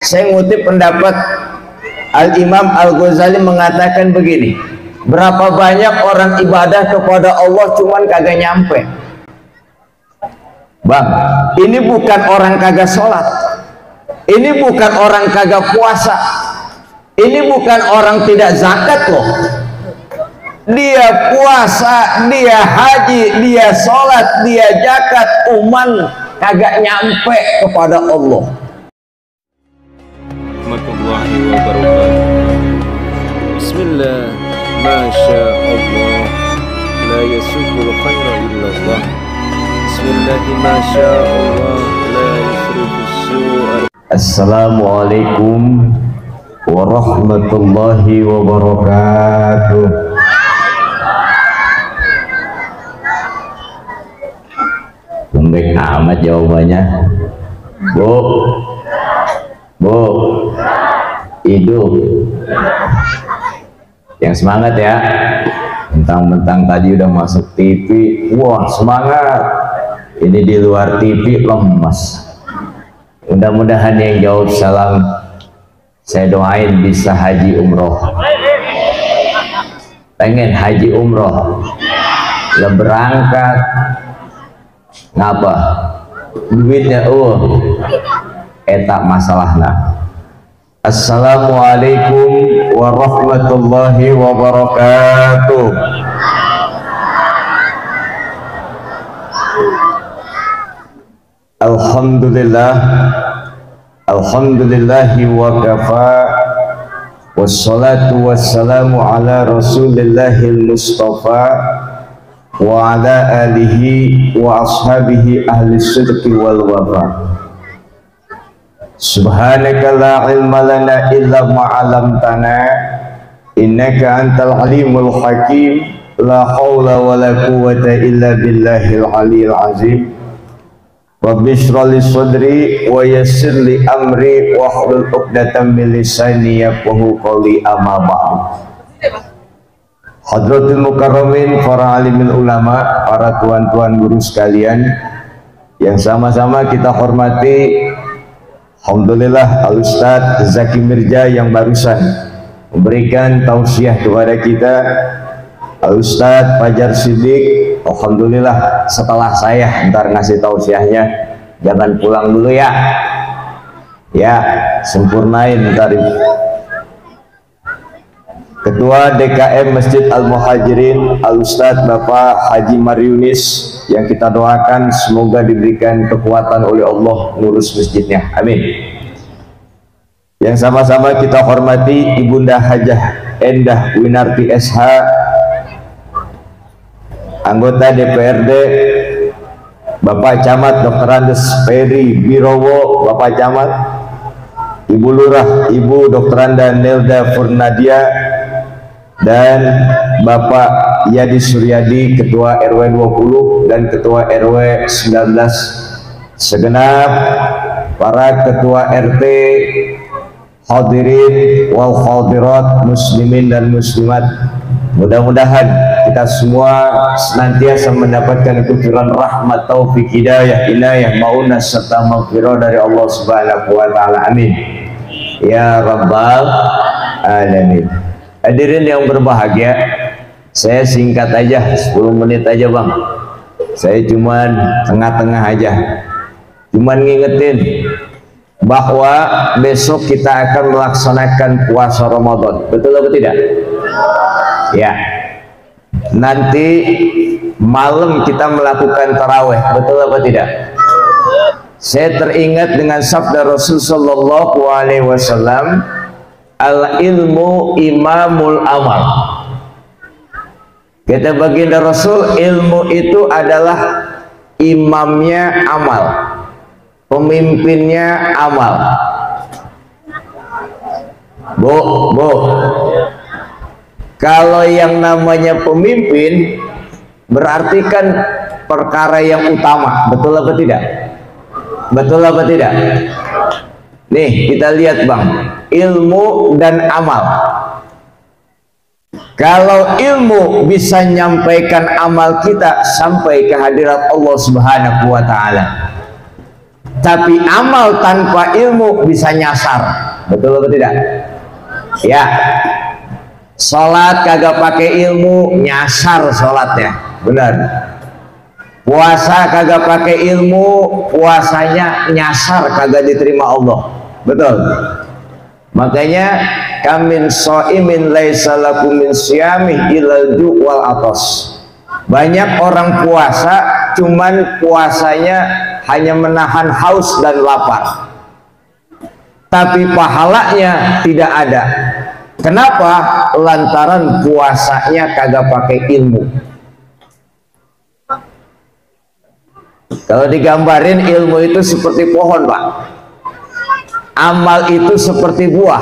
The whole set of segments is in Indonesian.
Saya ngutip pendapat Al-Imam Al-Ghazali mengatakan begini, berapa banyak orang ibadah kepada Allah cuman kagak nyampe. Bang, ini bukan orang kagak sholat, ini bukan orang kagak puasa, ini bukan orang tidak zakat loh. Dia puasa, dia haji, dia sholat, dia zakat, cuman kagak nyampe kepada Allah. Warahmatullahi wabarakatuh. Bismillah, masya Allah, la yasukul khaira illallah. Bismillah, masya Allah, la yusrifus su'a. Assalamualaikum warahmatullahi wabarakatuh. Lembek amat jawabannya. Bu, hidup. Yang semangat ya. Mentang-mentang tadi udah masuk TV, wah semangat. Ini di luar TV lemas. Mudah-mudahan yang jawab salam saya doain bisa haji umroh. Pengen haji umroh, lah berangkat. Ngapa? Duitnya etak masalahnya. Assalamualaikum warahmatullahi wabarakatuh. Alhamdulillah, alhamdulillahi wa kafa, wassalatu wassalamu ala rasulillahil mustafa wa ala alihi wa ashabihi ahli sidqi wal wafa. Subhanaka la ilma lana illa ma 'allamtana innaka antal alimul hakim. La haula wa la quwwata illa billahil aliyil azim. Rabbi shrah li sadri wa yassir li amri wa hlul 'uqdatam min lisani yafqahu qawli, amma ba'd. Hadratul mukarramin, para alimul ulama, para tuan-tuan guru sekalian yang sama-sama kita hormati, alhamdulillah Al-Ustadz Zaki Mirja yang barusan memberikan tausiah kepada kita. Al-Ustadz Fajar Siddiq, alhamdulillah setelah saya ntar ngasih tausiahnya, jangan pulang dulu ya, sempurnain ntar. Ketua DKM Masjid Al-Muhajirin Al-Ustadz Bapak Haji Mariunis, yang kita doakan semoga diberikan kekuatan oleh Allah ngurus masjidnya, amin. Yang sama-sama kita hormati Ibunda Hajah Endah Winarti SH, anggota DPRD, Bapak Camat Dr. Andes Ferry Birowo, Bapak Camat, Ibu Lurah Ibu Dr. Anda Nelda Furnadia, dan Bapak Yadi Suryadi, Ketua RW 20 dan Ketua RW 19, segenap para Ketua RT, hadirin wal hadirat, muslimin dan muslimat. Mudah-mudahan kita semua senantiasa mendapatkan kucuran rahmat, taufik, hidayah, inayah, maunah serta maghfirah dari Allah Subhanahu wa taala, amin ya rabbal alamin. Hadirin yang berbahagia, saya singkat aja, 10 menit aja bang. Saya cuman tengah-tengah aja, cuman ngingetin bahwa besok kita akan melaksanakan puasa Ramadan, betul atau tidak? Ya, nanti malam kita melakukan taraweh, betul apa tidak? Saya teringat dengan sabda Rasul sallallahu alaihi wasallam, al ilmu imamul amal. Kata baginda Rasul, ilmu itu adalah imamnya amal, pemimpinnya amal. Bu, kalau yang namanya pemimpin berarti kan perkara yang utama, betul apa tidak? Betul apa tidak? Nih kita lihat bang, ilmu dan amal. Kalau ilmu bisa menyampaikan amal kita sampai ke hadirat Allah Subhanahu wa taala. Tapi amal tanpa ilmu bisa nyasar. Betul atau tidak? Ya. Sholat kagak pakai ilmu, nyasar sholatnya. Benar. Puasa kagak pakai ilmu, puasanya nyasar, kagak diterima Allah. Betul. Makanya kamin shaimin laisa lakum min siyamih illal ju' wal atas. Banyak orang puasa, cuman puasanya hanya menahan haus dan lapar, tapi pahalanya tidak ada. Kenapa? Lantaran puasanya kagak pakai ilmu. Kalau digambarin, ilmu itu seperti pohon, Pak. Amal itu seperti buah.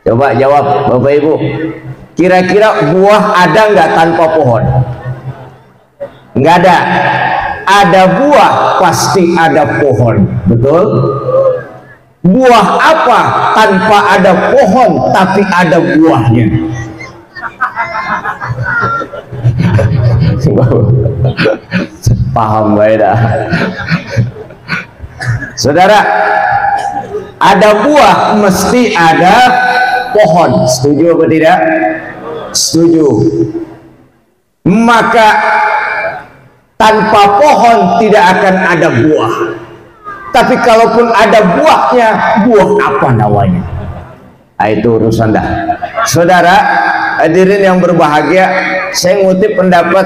Coba jawab Bapak Ibu, kira-kira buah ada nggak tanpa pohon? Nggak ada. Ada buah pasti ada pohon. Betul? Buah apa tanpa ada pohon tapi ada buahnya? Paham beda. Saudara, ada buah mesti ada pohon. Setuju atau tidak? Setuju. Maka tanpa pohon tidak akan ada buah. Tapi kalaupun ada buahnya, buah apa namanya? Nah, itu urusan dah. Saudara, hadirin yang berbahagia, saya ngutip pendapat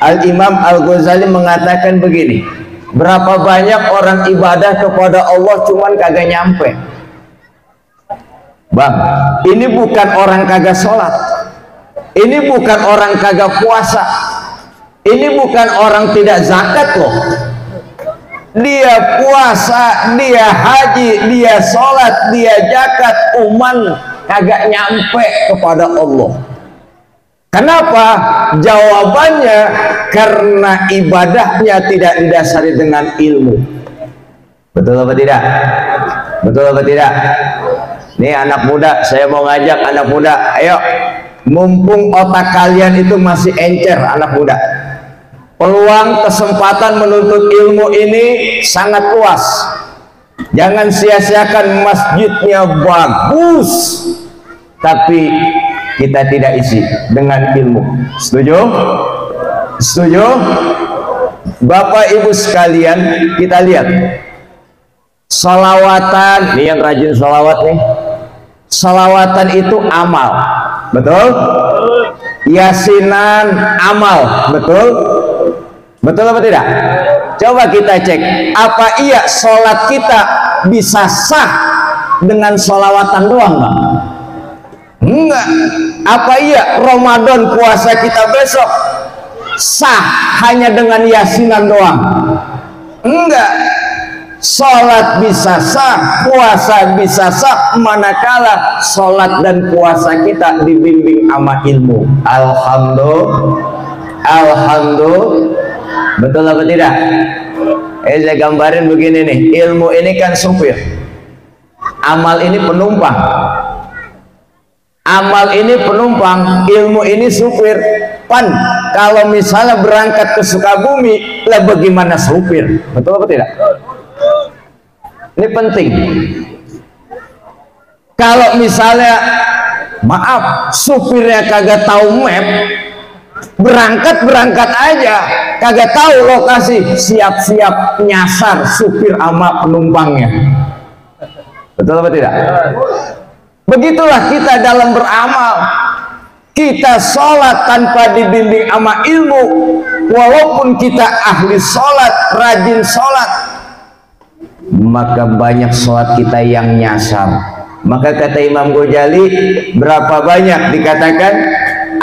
Al-Imam Al-Ghazali mengatakan begini, berapa banyak orang ibadah kepada Allah cuman kagak nyampe. Bang, ini bukan orang kagak sholat, ini bukan orang kagak puasa, ini bukan orang tidak zakat loh. Dia puasa, dia haji, dia sholat, dia zakat, uman kagak nyampe kepada Allah. Kenapa? Jawabannya karena ibadahnya tidak didasari dengan ilmu. Betul apa tidak? Betul apa tidak? Nih anak muda, saya mau ngajak anak muda, ayo, mumpung otak kalian itu masih encer, anak muda, peluang kesempatan menuntut ilmu ini sangat luas. Jangan sia-siakan, masjidnya bagus tapi kita tidak isi dengan ilmu. Setuju? Setuju? Bapak Ibu sekalian, kita lihat salawatan, nih yang rajin salawat nih, salawatan itu amal, betul? Yasinan amal, betul? Betul apa tidak? Coba kita cek, apa iya sholat kita bisa sah dengan sholawatan doang, Bang? Enggak. Apa iya Ramadan puasa kita besok sah hanya dengan yasinan doang? Enggak. Sholat bisa sah, puasa bisa sah, manakala sholat dan puasa kita dibimbing sama ilmu. Alhamdulillah. Betul apa tidak? Saya gambarin begini nih, ilmu ini kan supir, amal ini penumpang. Amal ini penumpang, ilmu ini supir. Pan, kalau misalnya berangkat ke Sukabumi, lah bagaimana supir? Betul apa tidak? Ini penting. Kalau misalnya, maaf, supirnya kagak tahu map, berangkat aja, kagak tahu lokasi, siap-siap nyasar supir sama penumpangnya. Betul apa tidak? Begitulah kita dalam beramal. Kita sholat tanpa dibimbing sama ilmu, walaupun kita ahli sholat, rajin sholat, maka banyak sholat kita yang nyasar. Maka kata Imam Ghazali, berapa banyak dikatakan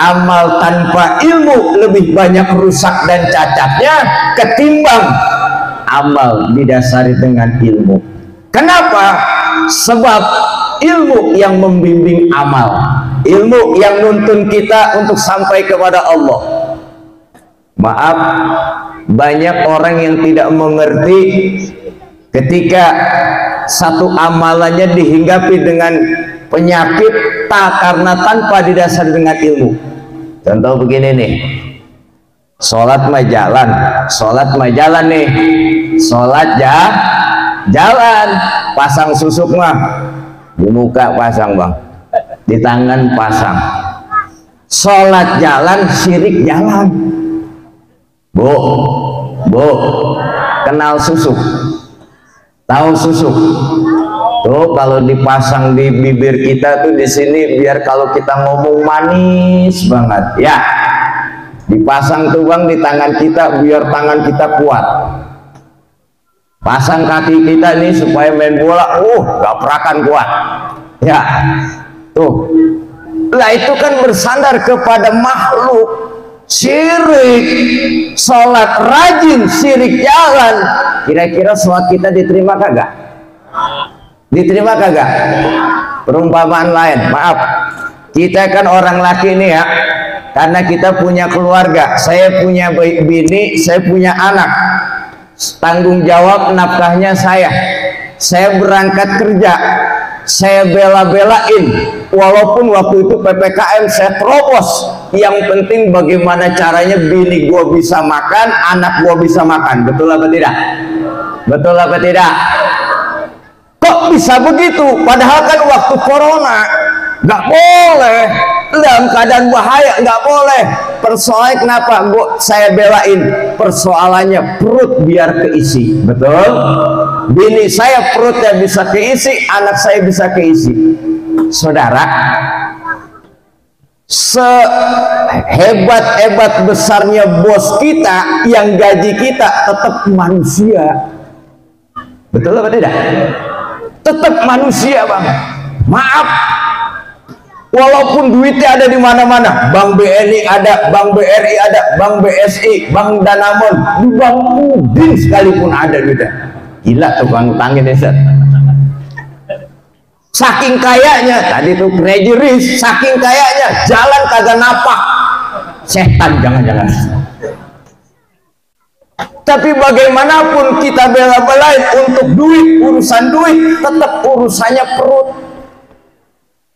amal tanpa ilmu lebih banyak rusak dan cacatnya ketimbang amal didasari dengan ilmu. Kenapa? Sebab ilmu yang membimbing amal, ilmu yang nuntun kita untuk sampai kepada Allah. Maaf, banyak orang yang tidak mengerti ketika satu amalannya dihinggapi dengan penyakit karena tanpa didasari dengan ilmu. Contoh begini nih, Sholat mah jalan, sholat mah jalan nih, sholat jalan. Pasang susuk mah di muka pasang bang, di tangan pasang. Sholat jalan, syirik jalan. Bu, kenal susuk? Tahu susuk? Tuh kalau dipasang di bibir kita tuh di sini biar kalau kita ngomong manis banget ya. Dipasang tuh bang di tangan kita biar tangan kita kuat. Pasang kaki kita nih supaya main bola, gaprakan kuat. Ya, tuh. Lah itu kan bersandar kepada makhluk. Syirik, sholat rajin, syirik jalan. Kira-kira sholat kita diterima kagak? Diterima kagak? Perumpamaan lain, maaf. Kita kan orang laki nih ya. Karena kita punya keluarga, saya punya bini, saya punya anak, tanggung jawab nafkahnya saya berangkat kerja, saya bela-belain, walaupun waktu itu PPKM saya terobos, yang penting bagaimana caranya bini gua bisa makan, anak gua bisa makan, betul apa tidak? Betul apa tidak? Kok bisa begitu? Padahal kan waktu corona nggak boleh, dalam keadaan bahaya nggak boleh. Persoalannya kenapa saya belain? Persoalannya perut biar keisi, betul? Bini saya perutnya bisa keisi, anak saya bisa keisi. Saudara, sehebat-hebat besarnya bos kita yang gaji kita tetap manusia, betul apa tidak? Tetap manusia bang. Maaf, walaupun duitnya ada di mana-mana, Bank BNI ada, Bank BRI ada, Bank BSI, Bank Danamon, di Bank Udin sekalipun ada duitnya. Gila tukang utangin desa. Saking kayanya, tadi tuh crazy rich, saking kayanya jalan kagak napak. Setan jangan-jangan. Tapi bagaimanapun kita bela-belain untuk duit, urusan duit, tetap urusannya perut.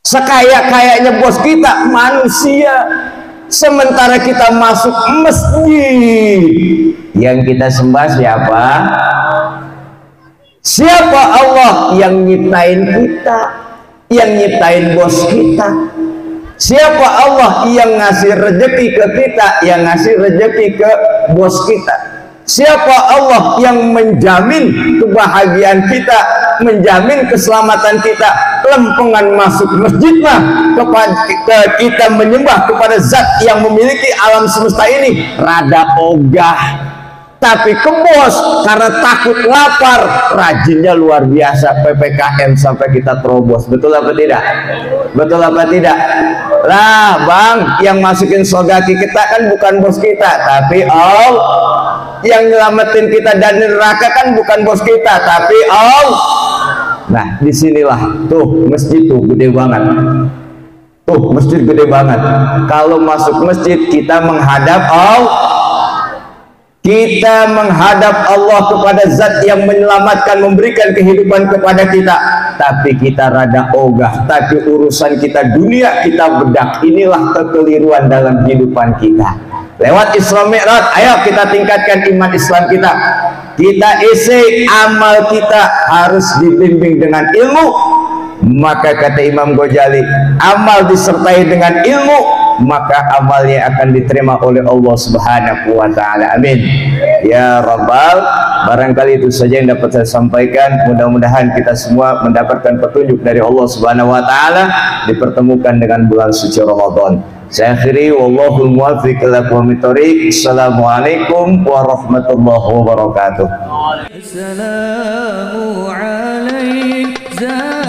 Sekaya-kayanya bos kita manusia, sementara kita masuk masjid yang kita sembah siapa? Siapa? Allah yang nyiptain kita, yang nyiptain bos kita. Siapa? Allah yang ngasih rezeki ke kita, yang ngasih rezeki ke bos kita. Siapa? Allah yang menjamin kebahagiaan kita, menjamin keselamatan kita. Lempengan masuk masjid mah kita menyembah kepada zat yang memiliki alam semesta ini. Rada ogah, tapi ke bos karena takut lapar, rajinnya luar biasa. PPKM sampai kita terobos, betul apa tidak? Betul apa tidak? Lah bang, yang masukin sogaki kita kan bukan bos kita, tapi Allah. Yang nyelamatin kita dari neraka kan bukan bos kita, tapi Allah. Nah disinilah tuh masjid tuh gede banget. Tuh masjid gede banget. Kalau masuk masjid kita menghadap Allah. Kita menghadap Allah kepada zat yang menyelamatkan, memberikan kehidupan kepada kita. Tapi kita rada ogah, tapi urusan kita dunia kita bedak. Inilah kekeliruan dalam kehidupan kita. Lewat Isra Mi'raj, ayo kita tingkatkan iman Islam kita. Kita isi amal kita harus dibimbing dengan ilmu. Maka kata Imam Ghazali, amal disertai dengan ilmu, maka amalnya akan diterima oleh Allah Subhanahu wa taala. Amin. Ya Rabbal, barangkali itu saja yang dapat saya sampaikan. Mudah-mudahan kita semua mendapatkan petunjuk dari Allah Subhanahu wa taala, dipertemukan dengan bulan suci Ramadan. Saya akhiri, wallahul muwaffiq ila aqwamit thoriq. Assalamualaikum warahmatullahi wabarakatuh. Assalamu alaikum.